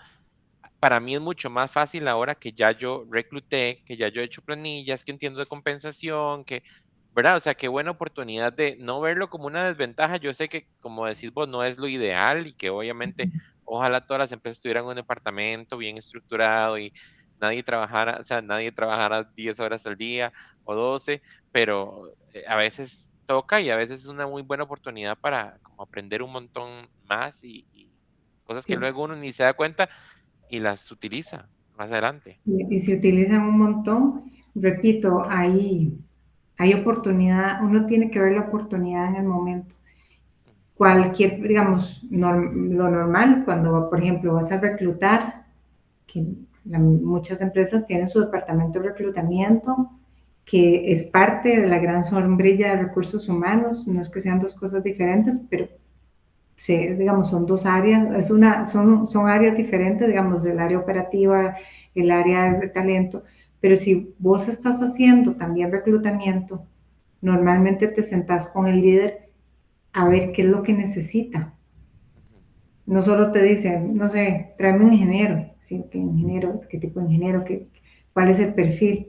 para mí es mucho más fácil ahora que ya yo recluté, que ya yo he hecho planillas, que entiendo de compensación, que, ¿verdad? O sea, qué buena oportunidad de no verlo como una desventaja. Yo sé que, como decís vos, no es lo ideal y que obviamente ojalá todas las empresas tuvieran un departamento bien estructurado y nadie trabajara, o sea, nadie trabajara 10 horas al día o 12, pero a veces toca y a veces es una muy buena oportunidad para como aprender un montón más y cosas que Sí. luego uno ni se da cuenta y las utiliza más adelante. Y se utilizan un montón. Repito, hay oportunidad, uno tiene que ver la oportunidad en el momento. Cualquier, digamos, lo normal, cuando, por ejemplo, vas a reclutar, que muchas empresas tienen su departamento de reclutamiento, que es parte de la gran sombrilla de recursos humanos, no es que sean dos cosas diferentes, pero digamos, son dos áreas, son áreas diferentes, digamos, del área operativa, el área de talento, pero si vos estás haciendo también reclutamiento, normalmente te sentás con el líder a ver qué es lo que necesita. Ujú, No solo te dicen, no sé, tráeme un ingeniero, ¿sí? ¿Qué ingeniero? ¿Qué tipo de ingeniero? ¿Cuál es el perfil?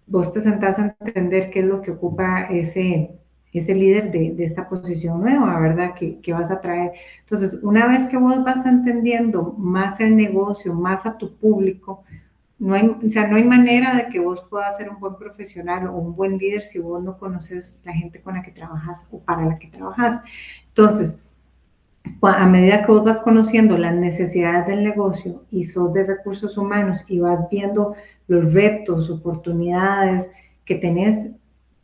Vos te sentás a entender qué es lo que ocupa ese líder de esta posición nueva, ¿verdad? Que vas a traer. Entonces, una vez que vos vas entendiendo más el negocio, más a tu público, o sea, no hay manera de que vos puedas ser un buen profesional o un buen líder si vos no conoces la gente con la que trabajas o para la que trabajas. Entonces, A medida que vos vas conociendo las necesidades del negocio y sos de recursos humanos y vas viendo los retos, oportunidades que tenés,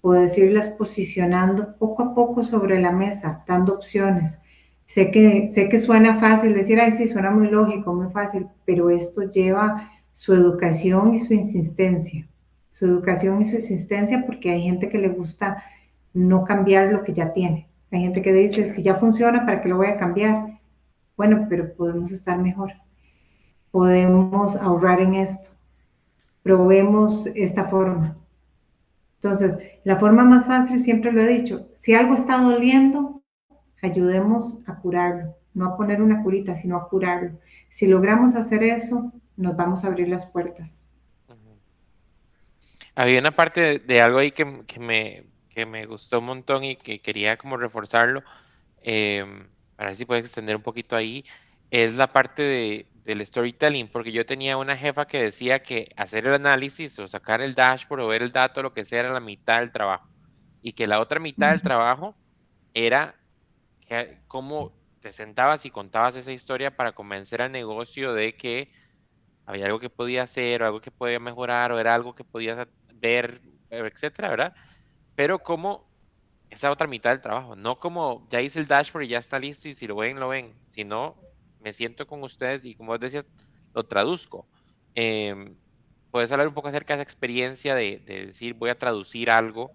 puedes irlas posicionando poco a poco sobre la mesa, dando opciones. Sé que suena fácil decir, ay, sí, suena muy lógico, muy fácil, pero esto lleva su educación y su insistencia. Su educación y su insistencia porque hay gente que le gusta no cambiar lo que ya tiene. Hay gente que dice, si ya funciona, ¿para qué lo voy a cambiar? Bueno, pero podemos estar mejor. Podemos ahorrar en esto. Probemos esta forma. Entonces, la forma más fácil, siempre lo he dicho, si algo está doliendo, ayudemos a curarlo. No a poner una curita, sino a curarlo. Si logramos hacer eso, nos vamos a abrir las puertas. Ujú. Había una parte de algo ahí que me gustó un montón y que quería como reforzarlo, para ver si puedes extender un poquito ahí, es la parte del storytelling, porque yo tenía una jefa que decía que hacer el análisis o sacar el dashboard o ver el dato, lo que sea, era la mitad del trabajo, y que la otra mitad del trabajo era cómo te sentabas y contabas esa historia para convencer al negocio de que había algo que podía hacer o algo que podía mejorar o era algo que podías ver, etcétera, ¿verdad? Pero como esa otra mitad del trabajo, no como ya hice el dashboard y ya está listo y si lo ven, sino me siento con ustedes y como vos decías, lo traduzco. Em, ¿Puedes hablar un poco acerca de esa experiencia de decir voy a traducir algo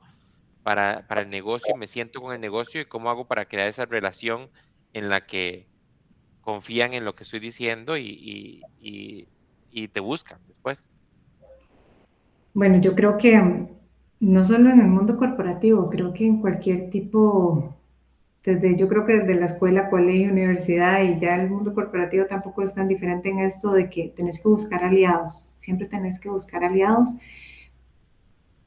para el negocio, me siento con el negocio y cómo hago para crear esa relación en la que confían en lo que estoy diciendo y te buscan después? Bueno, yo creo que no solo en el mundo corporativo, creo que en cualquier tipo, yo creo que desde la escuela, colegio, universidad y ya el mundo corporativo tampoco es tan diferente en esto de que tenés que buscar aliados, siempre tenés que buscar aliados,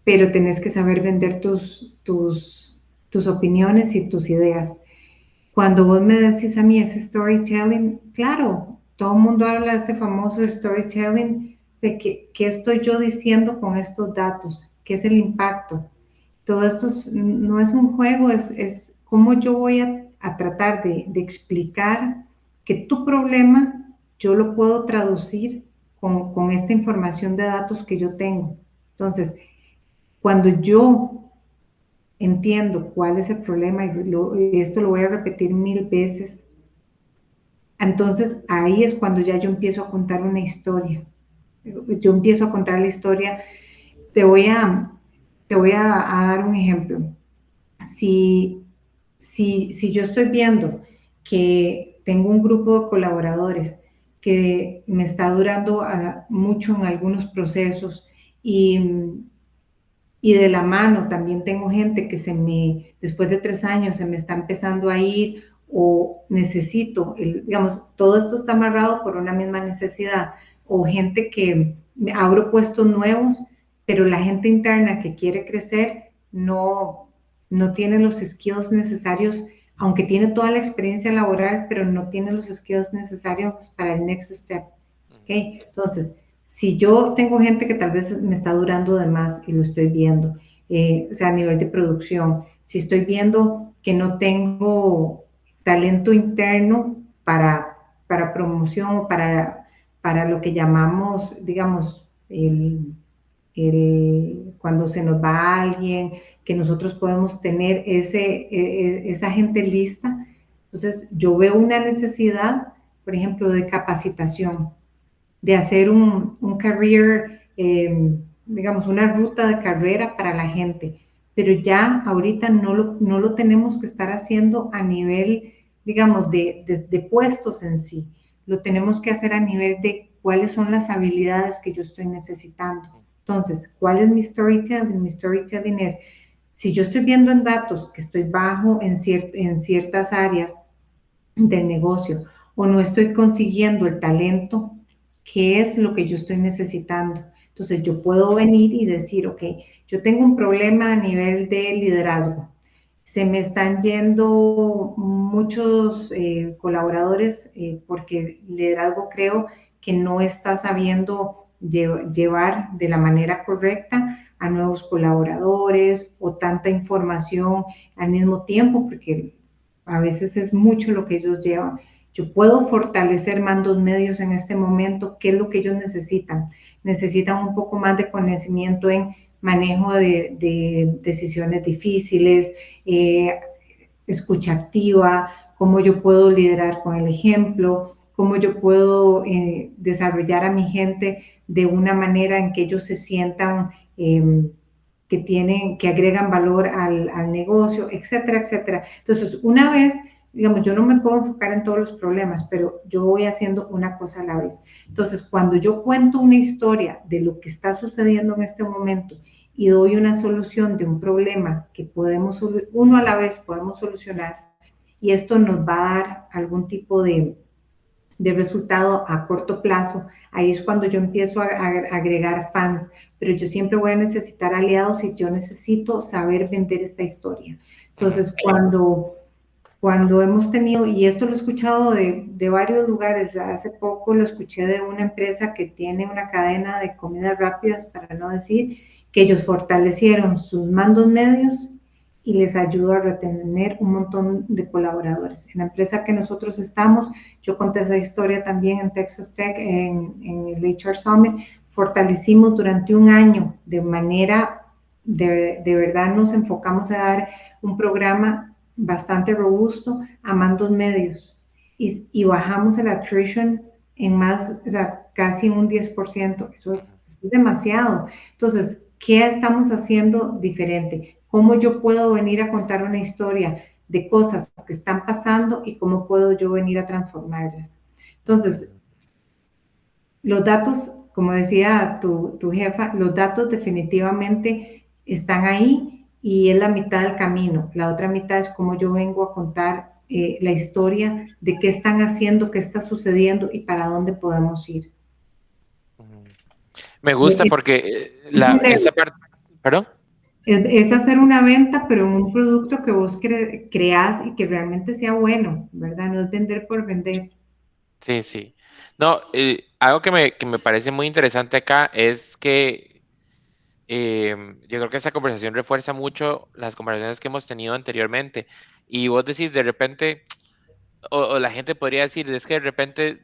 pero tenés que saber vender tus opiniones y tus ideas. Cuando vos me decís a mí ese storytelling, claro, todo el mundo habla de este famoso storytelling, de qué estoy yo diciendo con estos datos, qué es el impacto. Todo esto no es un juego, es cómo yo voy a tratar de explicar que tu problema yo lo puedo traducir con esta información de datos que yo tengo. Entonces, cuando yo entiendo cuál es el problema y esto lo voy a repetir 1000 veces, entonces ahí es cuando ya yo empiezo a contar una historia. Yo empiezo a contar la historia. Te voy a, a dar un ejemplo. Si, si yo estoy viendo que tengo un grupo de colaboradores que me está durando mucho en algunos procesos y de la mano también tengo gente que después de 3 años se me está empezando a ir o necesito, digamos, todo esto está amarrado por una misma necesidad o gente que abro puestos nuevos, pero la gente interna que quiere crecer no tiene los skills necesarios, aunque tiene toda la experiencia laboral, pero no tiene los skills necesarios para el next step. ¿Okay? Entonces, si yo tengo gente que tal vez me está durando de más y lo estoy viendo, o sea, a nivel de producción, si estoy viendo que no tengo talento interno para promoción o para lo que llamamos, digamos, cuando se nos va alguien, que nosotros podemos tener esa gente lista. Entonces, yo veo una necesidad, por ejemplo, de capacitación de hacer un career, digamos, una ruta de carrera para la gente, pero ya ahorita no lo tenemos que estar haciendo a nivel, digamos, de puestos en sí, lo tenemos que hacer a nivel de cuáles son las habilidades que yo estoy necesitando. Entonces, ¿cuál es mi storytelling? Mi storytelling es, si yo estoy viendo en datos que estoy bajo en ciertas áreas del negocio o no estoy consiguiendo el talento, ¿qué es lo que yo estoy necesitando? Entonces yo puedo venir y decir, ok, yo tengo un problema a nivel de liderazgo. Se me están yendo muchos colaboradores porque el liderazgo creo que no está sabiendo llevar de la manera correcta a nuevos colaboradores o tanta información al mismo tiempo, porque a veces es mucho lo que ellos llevan. Yo puedo fortalecer mandos medios en este momento. ¿Qué es lo que ellos necesitan? Necesitan un poco más de conocimiento en manejo de decisiones difíciles, escucha activa, cómo yo puedo liderar con el ejemplo, cómo yo puedo desarrollar a mi gente de una manera en que ellos se sientan que agregan valor al negocio, etcétera, etcétera. Entonces, una vez, digamos, yo no me puedo enfocar en todos los problemas, pero yo voy haciendo una cosa a la vez. Entonces, cuando yo cuento una historia de lo que está sucediendo en este momento y doy una solución de un problema que podemos, uno a la vez podemos solucionar, y esto nos va a dar algún tipo de resultado a corto plazo, ahí es cuando yo empiezo a agregar fans, pero yo siempre voy a necesitar aliados y yo necesito saber vender esta historia. Entonces, cuando hemos tenido, y esto lo he escuchado de varios lugares, hace poco lo escuché de una empresa que tiene una cadena de comidas rápidas, para no decir, que ellos fortalecieron sus mandos medios y les ayudó a retener un montón de colaboradores. En la empresa que nosotros estamos, yo conté esa historia también en Texas Tech, en el HR Summit, fortalecimos durante un año de manera, de verdad nos enfocamos a dar un programa bastante robusto a mandos medios y bajamos el attrition en más, o sea, casi un 10%. Eso es demasiado. Entonces, ¿qué estamos haciendo diferente? ¿Cómo yo puedo venir a contar una historia de cosas que están pasando y cómo puedo yo venir a transformarlas? Entonces, los datos, como decía tu jefa, los datos definitivamente están ahí y es la mitad del camino. La otra mitad es cómo yo vengo a contar la historia de qué están haciendo, qué está sucediendo y para dónde podemos ir. Me gusta porque esa parte, ¿perdón? Es hacer una venta, pero en un producto que vos creás y que realmente sea bueno, ¿verdad? No es vender por vender. Sí, sí. No, algo que me parece muy interesante acá es que yo creo que esta conversación refuerza mucho las conversaciones que hemos tenido anteriormente. Y vos decís de repente, o la gente podría decir, es que de repente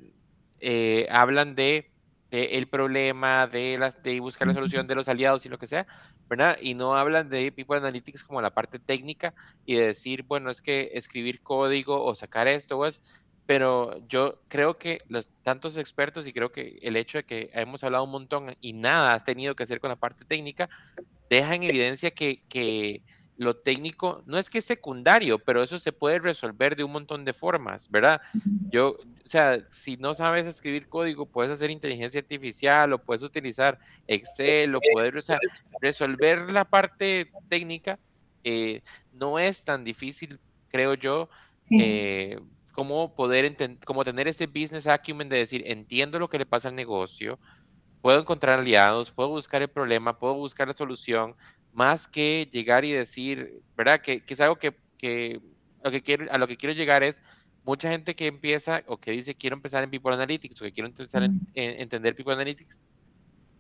hablan de el problema, de buscar la solución de los aliados y lo que sea, ¿verdad? Y no hablan de People Analytics como la parte técnica y de decir, bueno, es que escribir código o sacar esto, pero yo creo que los tantos expertos y creo que el hecho de que hemos hablado un montón y nada ha tenido que hacer con la parte técnica, deja en evidencia que lo técnico no es que es secundario, pero eso se puede resolver de un montón de formas, ¿verdad? O sea, si no sabes escribir código, puedes hacer inteligencia artificial o puedes utilizar Excel o puedes, o sea, resolver la parte técnica no es tan difícil, creo yo, Sí, eh, como poder como tener ese business acumen de decir, entiendo lo que le pasa al negocio, puedo encontrar aliados, puedo buscar el problema, puedo buscar la solución, más que llegar y decir, ¿verdad? Que es algo a lo que quiero llegar es mucha gente que empieza o que dice quiero empezar en People Analytics o que quiero empezar en entender People Analytics.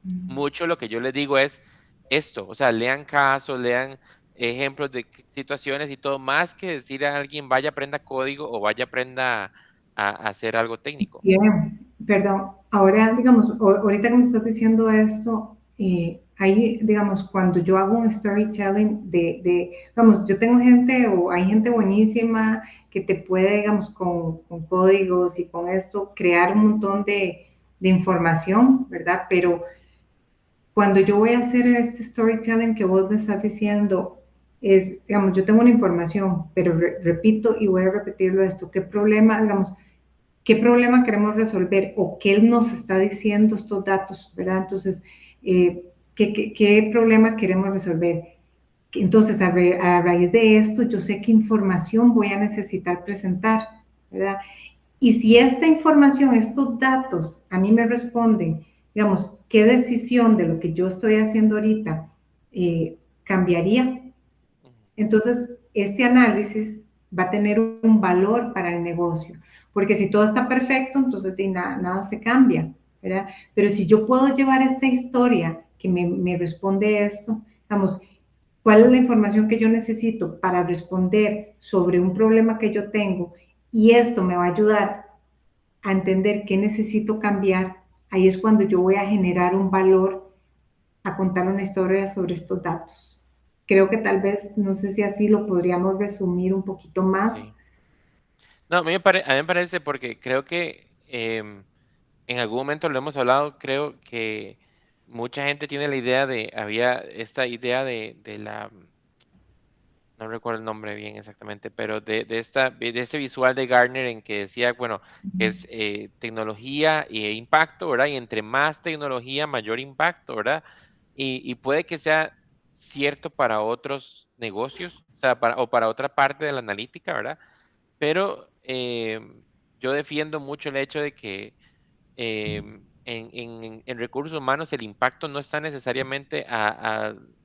Mucho lo que yo les digo es esto, o sea, lean casos, lean ejemplos de situaciones y todo, más que decir a alguien vaya aprenda código o vaya aprenda a hacer algo técnico. bien, perdón. Ahora, digamos, ahorita que me estás diciendo esto, ahí, digamos, cuando yo hago un storytelling digamos, yo tengo gente o hay gente buenísima que te puede, digamos, con códigos y con esto, crear un montón de información, ¿verdad? Pero cuando yo voy a hacer este storytelling que vos me estás diciendo, es, digamos, yo tengo una información, pero repito y voy a repetirlo esto, ¿qué problema, digamos, qué problema queremos resolver o qué él nos está diciendo estos datos, ¿verdad? Entonces, ¿qué problema queremos resolver? Entonces, a raíz de esto, yo sé qué información voy a necesitar presentar, ¿verdad? Y si esta información, estos datos, a mí me responden, digamos, qué decisión de lo que yo estoy haciendo ahorita cambiaría, entonces este análisis va a tener un valor para el negocio. Porque si todo está perfecto, entonces nada se cambia, ¿verdad? Pero si yo puedo llevar esta historia que me responde esto, digamos, cuál es la información que yo necesito para responder sobre un problema que yo tengo y esto me va a ayudar a entender qué necesito cambiar, ahí es cuando yo voy a generar un valor, a contar una historia sobre estos datos. Creo que tal vez, no sé si así lo podríamos resumir un poquito más. Sí. No, a mí me parece porque creo que en algún momento lo hemos hablado, creo que mucha gente tiene la idea había esta idea de la, no recuerdo el nombre bien exactamente, pero de este visual de Gartner en que decía, bueno, que es tecnología e impacto, ¿verdad? Y entre más tecnología, mayor impacto, ¿verdad? Y puede que sea cierto para otros negocios, o sea, o para otra parte de la analítica, ¿verdad? Pero yo defiendo mucho el hecho de que en recursos humanos el impacto no está necesariamente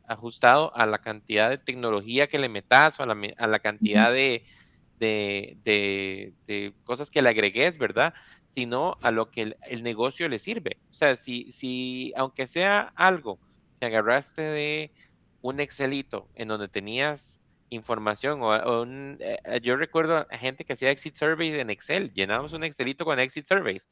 ajustado a la cantidad de tecnología que le metas o a la cantidad de cosas que le agregues, ¿verdad? Sino a lo que el negocio le sirve. O sea, si aunque sea algo que agarraste de un Excelito en donde tenías información yo recuerdo a gente que hacía exit surveys en Excel, llenábamos un Excelito con exit surveys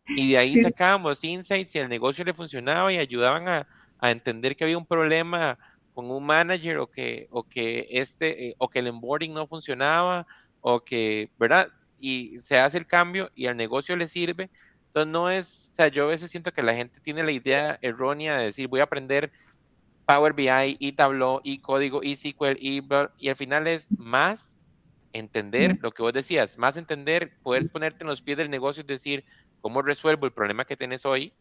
y de ahí Sí, sacábamos insights y el negocio le funcionaba y ayudaban a entender que había un problema con un manager o que el onboarding no funcionaba o que, ¿verdad? Y se hace el cambio y al negocio le sirve. Entonces no es, o sea, yo a veces siento que la gente tiene la idea errónea de decir voy a aprender Power BI y Tableau y código y SQL y al final es más entender lo que vos decías, más entender, poder ponerte en los pies del negocio y decir cómo resuelvo el problema que tienes hoy,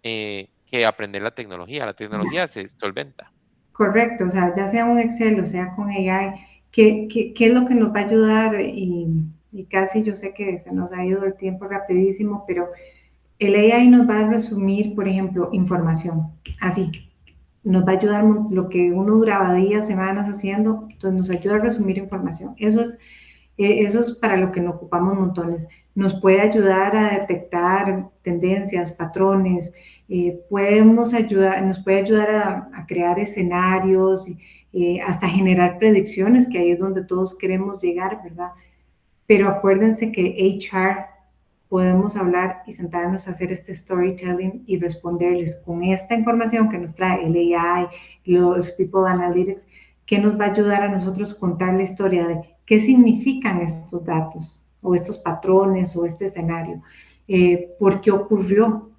que aprender la tecnología. La tecnología se solventa. correcto, o sea, ya sea un Excel o sea con AI, ¿qué es lo que nos va a ayudar? Y casi yo sé que se nos ha ido el tiempo rapidísimo, pero el AI nos va a resumir, por ejemplo, información, así, nos va a ayudar lo que uno duraba días, semanas haciendo, entonces nos ayuda a resumir información. Eso es para lo que nos ocupamos montones. Nos puede ayudar a detectar tendencias, patrones, nos puede ayudar a crear escenarios, hasta generar predicciones, que ahí es donde todos queremos llegar, ¿verdad? Pero acuérdense que HR podemos hablar y sentarnos a hacer este storytelling y responderles con esta información que nos trae el AI, los People Analytics, que nos va a ayudar a nosotros contar la historia de qué significan estos datos o estos patrones o este escenario, por qué ocurrió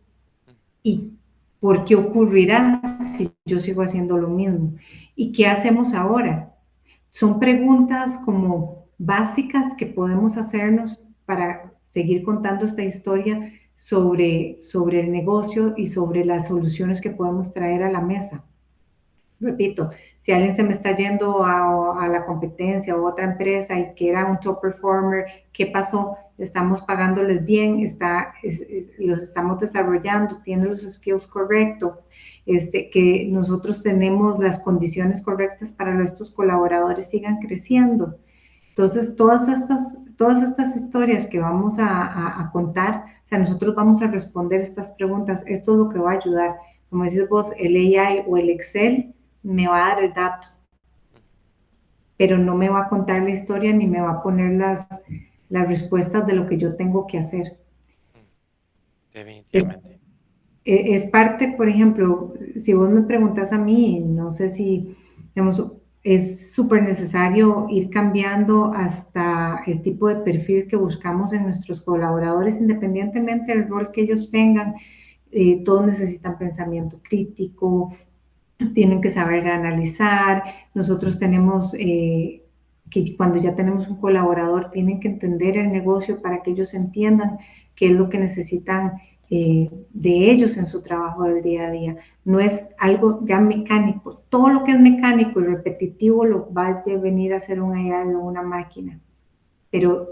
y por qué ocurrirá si yo sigo haciendo lo mismo y qué hacemos ahora. Son preguntas como básicas que podemos hacernos para seguir contando esta historia sobre el negocio y sobre las soluciones que podemos traer a la mesa. Repito, si alguien se me está yendo a la competencia o otra empresa y que era un top performer, ¿qué pasó? Estamos pagándoles bien, los estamos desarrollando, tienen los skills correctos, que nosotros tenemos las condiciones correctas para que estos colaboradores sigan creciendo. Entonces, todas estas historias que vamos a contar, o sea, nosotros vamos a responder estas preguntas, esto es lo que va a ayudar. Como decís vos, el AI o el Excel me va a dar el dato, pero no me va a contar la historia ni me va a poner las respuestas de lo que yo tengo que hacer. Es, Definitivamente. es parte, por ejemplo, si vos me preguntas a mí, no sé si, digamos, es súper necesario ir cambiando hasta el tipo de perfil que buscamos en nuestros colaboradores, independientemente del rol que ellos tengan. Todos necesitan pensamiento crítico, tienen que saber analizar. Nosotros tenemos que cuando ya tenemos un colaborador, tienen que entender el negocio para que ellos entiendan qué es lo que necesitan de ellos en su trabajo del día a día. No es algo ya mecánico. Todo lo que es mecánico y repetitivo lo va a venir a hacer un AI o una máquina. Pero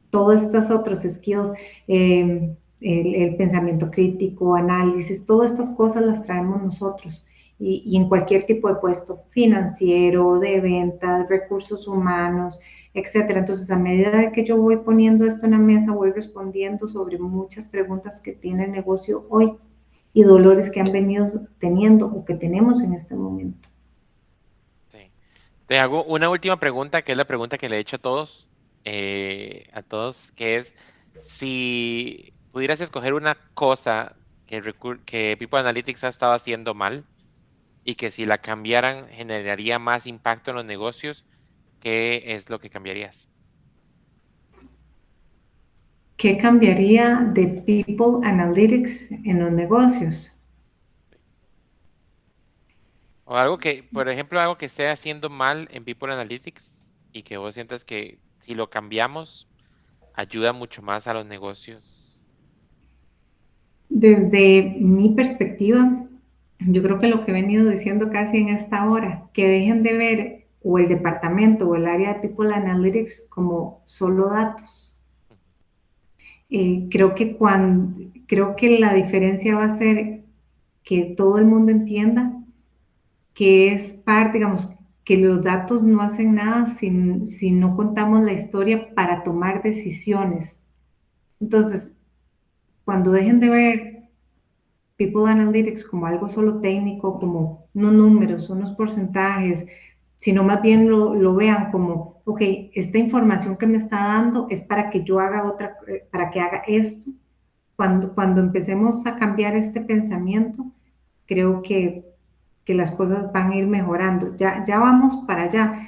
todos estos otros skills, el pensamiento crítico, análisis, todas estas cosas las traemos nosotros. Y en cualquier tipo de puesto, financiero, de ventas, recursos humanos, etcétera. Entonces, a medida de que yo voy poniendo esto en la mesa, voy respondiendo sobre muchas preguntas que tiene el negocio hoy y dolores que han venido teniendo o que tenemos en este momento. Sí. Te hago una última pregunta, que es la pregunta que le he hecho a todos, que es si pudieras escoger una cosa que People Analytics ha estado haciendo mal y que si la cambiaran generaría más impacto en los negocios, ¿qué es lo que cambiarías? ¿Qué cambiaría de People Analytics en los negocios? O algo que, por ejemplo, algo que esté haciendo mal en People Analytics y que vos sientas que si lo cambiamos ayuda mucho más a los negocios. Desde mi perspectiva, yo creo que lo que he venido diciendo casi en esta hora, que dejen de ver o el departamento o el área de People Analytics como solo datos. Creo que la diferencia va a ser que todo el mundo entienda que es parte, digamos, que los datos no hacen nada si no contamos la historia para tomar decisiones. Entonces, cuando dejen de ver People Analytics como algo solo técnico, como unos números, unos porcentajes, sino más bien lo vean como, ok, esta información que me está dando es para que yo haga para que haga esto. Cuando empecemos a cambiar este pensamiento, creo que las cosas van a ir mejorando. Ya vamos para allá,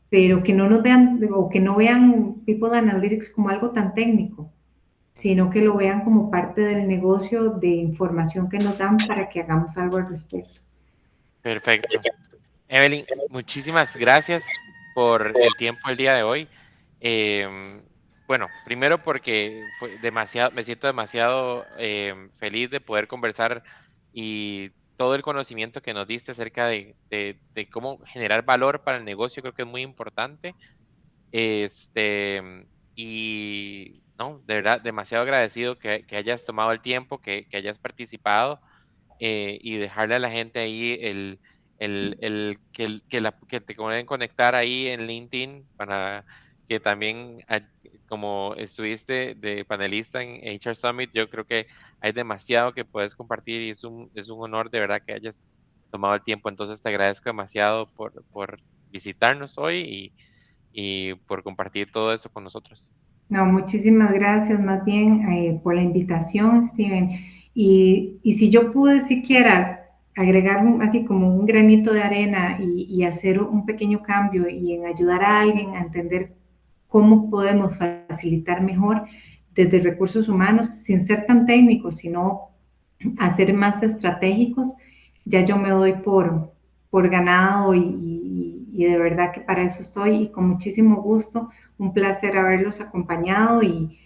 pero que no nos vean o que no vean People Analytics como algo tan técnico, sino que lo vean como parte del negocio de información que nos dan para que hagamos algo al respecto. Perfecto. Evelyn, muchísimas gracias por el tiempo el día de hoy. Bueno, primero porque fue demasiado, me siento demasiado feliz de poder conversar y todo el conocimiento que nos diste acerca de cómo generar valor para el negocio, creo que es muy importante. Y no, de verdad, demasiado agradecido que hayas tomado el tiempo, que hayas participado y dejarle a la gente ahí que te pueden conectar ahí en LinkedIn para que también, como estuviste de panelista en HR Summit, yo creo que hay demasiado que puedes compartir y es un honor de verdad que hayas tomado el tiempo. Entonces te agradezco demasiado por visitarnos hoy y por compartir todo eso con nosotros. No, muchísimas gracias más bien por la invitación, Steven. Y si yo pude siquiera agregar así como un granito de arena y hacer un pequeño cambio y en ayudar a alguien a entender cómo podemos facilitar mejor desde recursos humanos, sin ser tan técnicos, sino hacer más estratégicos, ya yo me doy por ganado y de verdad que para eso estoy y con muchísimo gusto, un placer haberlos acompañado y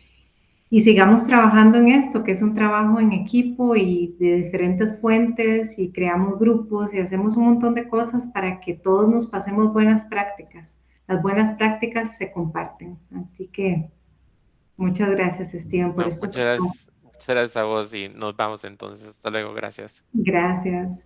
sigamos trabajando en esto, que es un trabajo en equipo y de diferentes fuentes y creamos grupos y hacemos un montón de cosas para que todos nos pasemos buenas prácticas. Las buenas prácticas se comparten. Así que muchas gracias, Steven, por No, estos espacios. muchas gracias a vos y nos vamos entonces. Hasta luego, gracias. Gracias.